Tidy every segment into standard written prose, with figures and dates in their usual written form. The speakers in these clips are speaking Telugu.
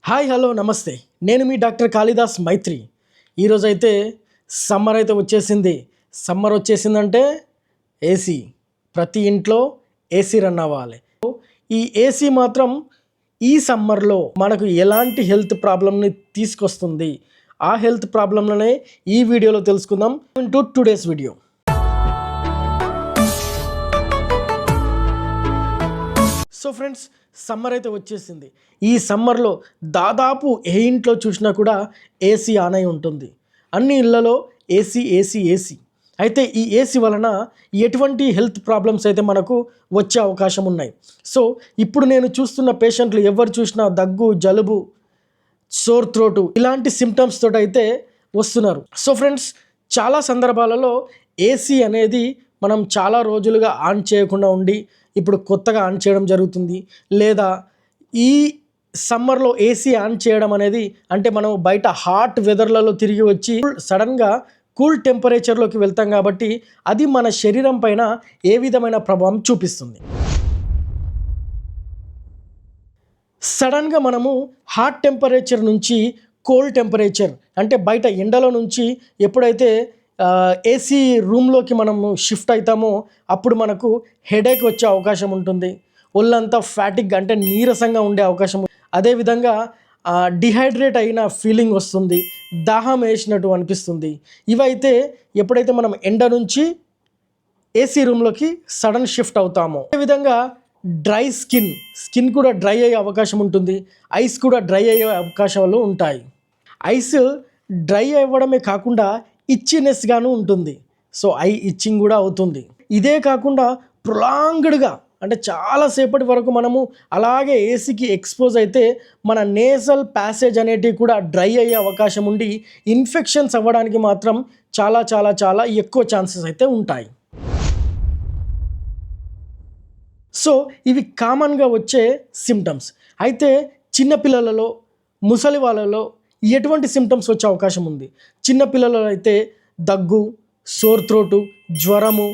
హాయ్ హలో నమస్తే. నేను మీ డాక్టర్ కాళిదాస్ మైత్రి. ఈరోజైతే సమ్మర్ అయితే వచ్చేసింది. సమ్మర్ వచ్చేసిందంటే ఏసీ, ప్రతి ఇంట్లో ఏసీ రన్ అవ్వాలి. ఈ ఏసీ మాత్రం ఈ సమ్మర్లో మనకు ఎలాంటి హెల్త్ ప్రాబ్లమ్ని తీసుకొస్తుంది, ఆ హెల్త్ ప్రాబ్లంలోనే ఈ వీడియోలో తెలుసుకుందాం. Today's video. So friends, summer అయితే వచ్చేసింది. ఈ సమ్మర్లో దాదాపు ఏ ఇంట్లో చూసినా కూడా ఏసీ ఆన్ అయి ఉంటుంది. అన్ని ఇళ్లలో ఏసీ ఏసీ ఏసీ. అయితే ఈ ఏసీ వలన ఎటువంటి హెల్త్ ప్రాబ్లమ్స్ అయితే మనకు వచ్చే అవకాశం ఉన్నాయి. సో ఇప్పుడు నేను చూస్తున్న పేషెంట్లు ఎవరు చూసినా దగ్గు, జలుబు, సోర్ థ్రోటు ఇలాంటి సిమ్టమ్స్ తోటి అయితే వస్తున్నారు. సో ఫ్రెండ్స్, చాలా సందర్భాలలో ఏసీ అనేది మనం చాలా రోజులుగా ఆన్ చేయకుండా ఉండి ఇప్పుడు కొత్తగా ఆన్ చేయడం జరుగుతుంది. లేదా ఈ సమ్మర్లో ఏసీ ఆన్ చేయడం అనేది అంటే మనం బయట హాట్ వెదర్లలో తిరిగి వచ్చి సడన్గా కూల్ టెంపరేచర్లోకి వెళ్తాం కాబట్టి అది మన శరీరం పైన ఏ విధమైన ప్రభావం చూపిస్తుంది. సడన్గా మనము హాట్ టెంపరేచర్ నుంచి కోల్డ్ టెంపరేచర్ అంటే బయట ఎండలో నుంచి ఎప్పుడైతే ఏసీ రూమ్లోకి మనము షిఫ్ట్ అవుతామో అప్పుడు మనకు హెడేక్ వచ్చే అవకాశం ఉంటుంది. ఒళ్ళంతా ఫ్యాటిక్ అంటే నీరసంగా ఉండే అవకాశం. అదేవిధంగా డిహైడ్రేట్ అయిన ఫీలింగ్ వస్తుంది, దాహం వేసినట్టు అనిపిస్తుంది. ఇవైతే ఎప్పుడైతే మనం ఎండ నుంచి ఏసీ రూమ్లోకి సడన్ షిఫ్ట్ అవుతామో. అదేవిధంగా డ్రై స్కిన్ కూడా డ్రై అయ్యే అవకాశం ఉంటుంది. ఐస్ కూడా డ్రై అయ్యే అవకాశాలు ఉంటాయి. ఐస్ డ్రై అవ్వడమే కాకుండా ఇచ్చినెస్గాను ఉంటుంది. సో ఐ ఇచ్చింగ్ కూడా అవుతుంది. ఇదే కాకుండా ప్రొలాంగ్డ్గా అంటే చాలాసేపటి వరకు మనము అలాగే ఏసీకి ఎక్స్పోజ్ అయితే మన నేసల్ ప్యాసేజ్ అనేటివి కూడా డ్రై అయ్యే అవకాశం ఉండి ఇన్ఫెక్షన్స్ అవ్వడానికి మాత్రం చాలా చాలా చాలా ఎక్కువ ఛాన్సెస్ అయితే ఉంటాయి. సో ఇవి కామన్గా వచ్చే సిమ్టమ్స్. అయితే చిన్నపిల్లలలో, ముసలి వాళ్ళలో ఎటువంటి సిమ్టమ్స్ వచ్చే అవకాశం ఉంది? చిన్నపిల్లలలో అయితే దగ్గు, సోర్ థ్రోటు, జ్వరము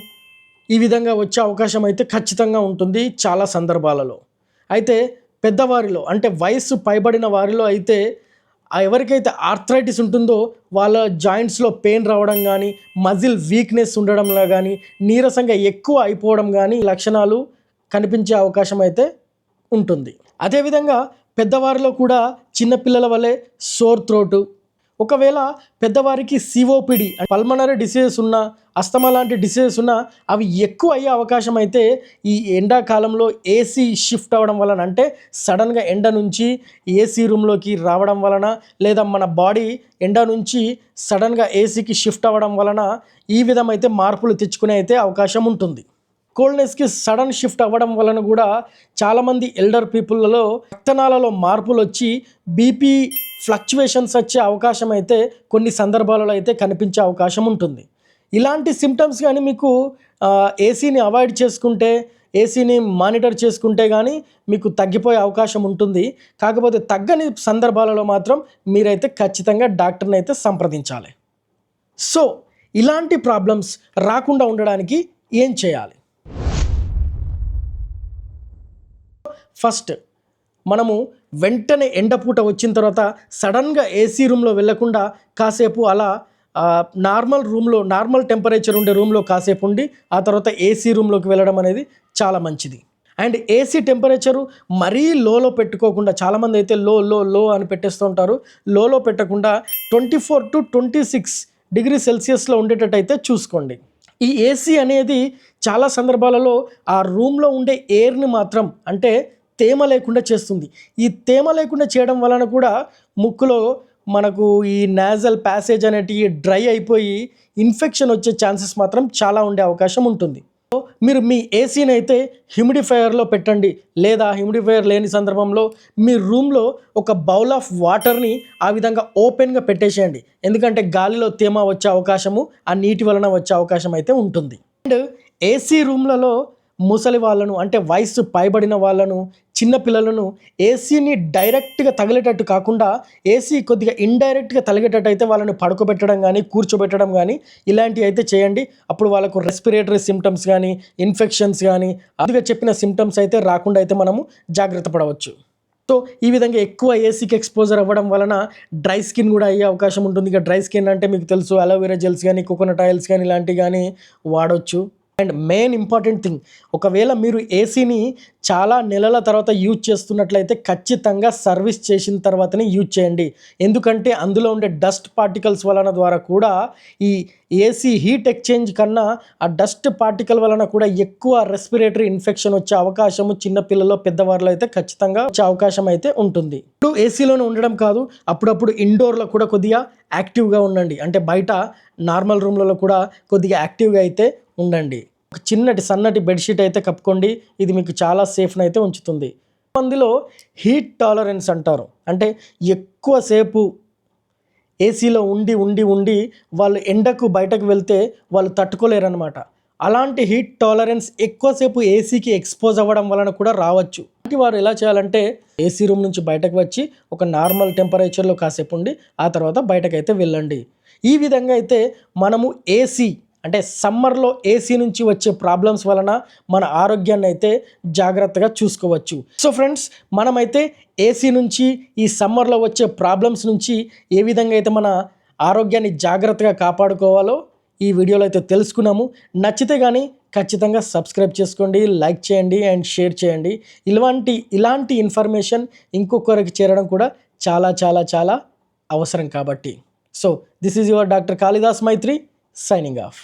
ఈ విధంగా వచ్చే అవకాశం అయితే ఖచ్చితంగా ఉంటుంది చాలా సందర్భాలలో. అయితే పెద్దవారిలో అంటే వయస్సు పైబడిన వారిలో అయితే ఎవరికైతే ఆర్థరైటిస్ ఉంటుందో వాళ్ళ జాయింట్స్లో పెయిన్ రావడం కానీ, మజిల్ వీక్నెస్ ఉండడంలో కానీ, నీరసంగా ఎక్కువ అయిపోవడం కానీ లక్షణాలు కనిపించే అవకాశం అయితే ఉంటుంది. అదేవిధంగా పెద్దవారిలో కూడా చిన్నపిల్లల వలె సోర్ థ్రోటు, ఒకవేళ పెద్దవారికి సిఓపిడి పల్మనరీ డిసీజెస్ ఉన్న, అస్తమా లాంటి డిసీజెస్ ఉన్న అవి ఎక్కువ అయ్యే అవకాశం అయితే ఈ ఎండాకాలంలో ఏసీ షిఫ్ట్ అవ్వడం వలన అంటే సడన్గా ఎండ నుంచి ఏసీ రూమ్లోకి రావడం వలన లేదా మన బాడీ ఎండ నుంచి సడన్గా ఏసీకి షిఫ్ట్ అవ్వడం వలన ఈ విధమైతే మార్పులు తెచ్చుకునే అయితే అవకాశం ఉంటుంది. కోల్డ్నెస్కి సడన్ షిఫ్ట్ అవ్వడం వలన కూడా చాలామంది ఎల్డర్ పీపుల్లలో రక్తనాళాలలో మార్పులు వచ్చి బీపీ ఫ్లక్చువేషన్స్ వచ్చే అవకాశం అయితే కొన్ని సందర్భాలలో అయితే కనిపించే అవకాశం ఉంటుంది. ఇలాంటి సిమ్టమ్స్ కానీ మీకు ఏసీని అవాయిడ్ చేసుకుంటే, ఏసీని మానిటర్ చేసుకుంటే కానీ మీకు తగ్గిపోయే అవకాశం ఉంటుంది. కాకపోతే తగ్గని సందర్భాలలో మాత్రం మీరైతే ఖచ్చితంగా డాక్టర్ని అయితే సంప్రదించాలి. సో ఇలాంటి ప్రాబ్లమ్స్ రాకుండా ఉండడానికి ఏం చేయాలి? ఫస్ట్, మనము వెంటనే ఎండపూట వచ్చిన తర్వాత సడన్గా ఏసీ రూమ్లో వెళ్ళకుండా కాసేపు అలా నార్మల్ టెంపరేచర్ ఉండే రూమ్లో కాసేపు ఉండి ఆ తర్వాత ఏసీ రూమ్లోకి వెళ్ళడం అనేది చాలా మంచిది. అండ్ ఏసీ టెంపరేచరు మరీ లోలో పెట్టుకోకుండా, చాలామంది అయితే లో అని పెట్టేస్తూ ఉంటారు. లోలో పెట్టకుండా 24 to 26 డిగ్రీ సెల్సియస్లో ఉండేటట్టు అయితే చూసుకోండి. ఈ ఏసీ అనేది చాలా సందర్భాలలో ఆ రూమ్లో ఉండే ఎయిర్ని మాత్రం అంటే తేమ లేకుండా చేస్తుంది. ఈ తేమ లేకుండా చేయడం వలన కూడా ముక్కులో మనకు ఈ నాజల్ ప్యాసేజ్ అనేటివి డ్రై అయిపోయి ఇన్ఫెక్షన్ వచ్చే ఛాన్సెస్ మాత్రం చాలా ఉండే అవకాశం ఉంటుంది. మీరు మీ ఏసీని అయితే హ్యూమిడిఫైయర్లో పెట్టండి. లేదా హ్యూమిడిఫైయర్ లేని సందర్భంలో మీ రూమ్లో ఒక బౌల్ ఆఫ్ వాటర్ని ఆ విధంగా ఓపెన్గా పెట్టేసేయండి. ఎందుకంటే గాలిలో తేమ వచ్చే అవకాశము ఆ నీటి వలన వచ్చే అవకాశం అయితే ఉంటుంది. అండ్ ఏసీ రూమ్లలో ముసలి వాళ్ళను అంటే వయసు పైబడిన వాళ్ళను, చిన్నపిల్లలను ఏసీని డైరెక్ట్గా తగిలేటట్టు కాకుండా ఏసీ కొద్దిగా ఇండైరెక్ట్గా తగిలేటట్టు అయితే వాళ్ళని పడుకోబెట్టడం కానీ, కూర్చోబెట్టడం కానీ ఇలాంటివి అయితే చేయండి. అప్పుడు వాళ్ళకు రెస్పిరేటరీ సిమ్టమ్స్ కానీ, ఇన్ఫెక్షన్స్ కానీ అందుగా చెప్పిన సిమ్టమ్స్ అయితే రాకుండా అయితే మనము జాగ్రత్త పడవచ్చు. సో ఈ విధంగా ఎక్కువ ఏసీకి ఎక్స్పోజర్ అవ్వడం వలన డ్రై స్కిన్ కూడా అయ్యే అవకాశం ఉంటుంది. ఇక డ్రై స్కిన్ అంటే మీకు తెలుసు, అలోవెరా జెల్స్ కానీ, కోకోనట్ ఆయిల్స్ కానీ ఇలాంటివి కానీ వాడొచ్చు. అండ్ మెయిన్ ఇంపార్టెంట్ థింగ్, ఒకవేళ మీరు ఏసీని చాలా నెలల తర్వాత యూజ్ చేస్తున్నట్లయితే ఖచ్చితంగా సర్వీస్ చేసిన తర్వాతనే యూజ్ చేయండి. ఎందుకంటే అందులో ఉండే డస్ట్ పార్టికల్స్ వలన ద్వారా కూడా ఈ ఏసీ హీట్ ఎక్స్చేంజ్ కన్నా ఆ డస్ట్ పార్టికల్ వలన కూడా ఎక్కువ రెస్పిరేటరీ ఇన్ఫెక్షన్ వచ్చే అవకాశము చిన్నపిల్లల్లో, పెద్దవారిలో అయితే ఖచ్చితంగా వచ్చే అవకాశం అయితే ఉంటుంది. ఇప్పుడు ఏసీలోనే ఉండడం కాదు, అప్పుడప్పుడు ఇండోర్లో కూడా కొద్దిగా యాక్టివ్గా ఉండండి. అంటే బయట నార్మల్ రూమ్లలో కూడా కొద్దిగా యాక్టివ్గా అయితే ఉండండి. ఒక సన్నటి బెడ్షీట్ అయితే కప్పుకోండి. ఇది మీకు చాలా సేఫ్ని అయితే ఉంచుతుంది. మందిలో హీట్ టాలరెన్స్ అంటారు. అంటే ఎక్కువసేపు ఏసీలో ఉండి వాళ్ళు ఎండకు బయటకు వెళ్తే వాళ్ళు తట్టుకోలేరు అనమాట. అలాంటి హీట్ టాలరెన్స్ ఎక్కువసేపు ఏసీకి ఎక్స్పోజ్ అవ్వడం వలన కూడా రావచ్చు. వారు ఎలా చేయాలంటే ఏసీ రూమ్ నుంచి బయటకు వచ్చి ఒక నార్మల్ టెంపరేచర్లో కాసేపు ఉండి ఆ తర్వాత బయటకైతే వెళ్ళండి. ఈ విధంగా అయితే మనము ఏసీ అంటే సమ్మర్లో ఏసీ నుంచి వచ్చే ప్రాబ్లమ్స్ వలన మన ఆరోగ్యాన్ని అయితే జాగ్రత్తగా చూసుకోవచ్చు. సో ఫ్రెండ్స్, మనమైతే ఏసీ నుంచి ఈ సమ్మర్లో వచ్చే ప్రాబ్లమ్స్ నుంచి ఏ విధంగా అయితే మన ఆరోగ్యాన్ని జాగ్రత్తగా కాపాడుకోవాలో ఈ వీడియోలో అయితే తెలుసుకున్నాము. నచ్చితే కానీ ఖచ్చితంగా సబ్స్క్రైబ్ చేసుకోండి, లైక్ చేయండి అండ్ షేర్ చేయండి. ఇలాంటి ఇన్ఫర్మేషన్ ఇంకొకరికి చేరడం కూడా చాలా చాలా చాలా అవసరం కాబట్టి. So this is your doctor Kalidas Maitri signing off.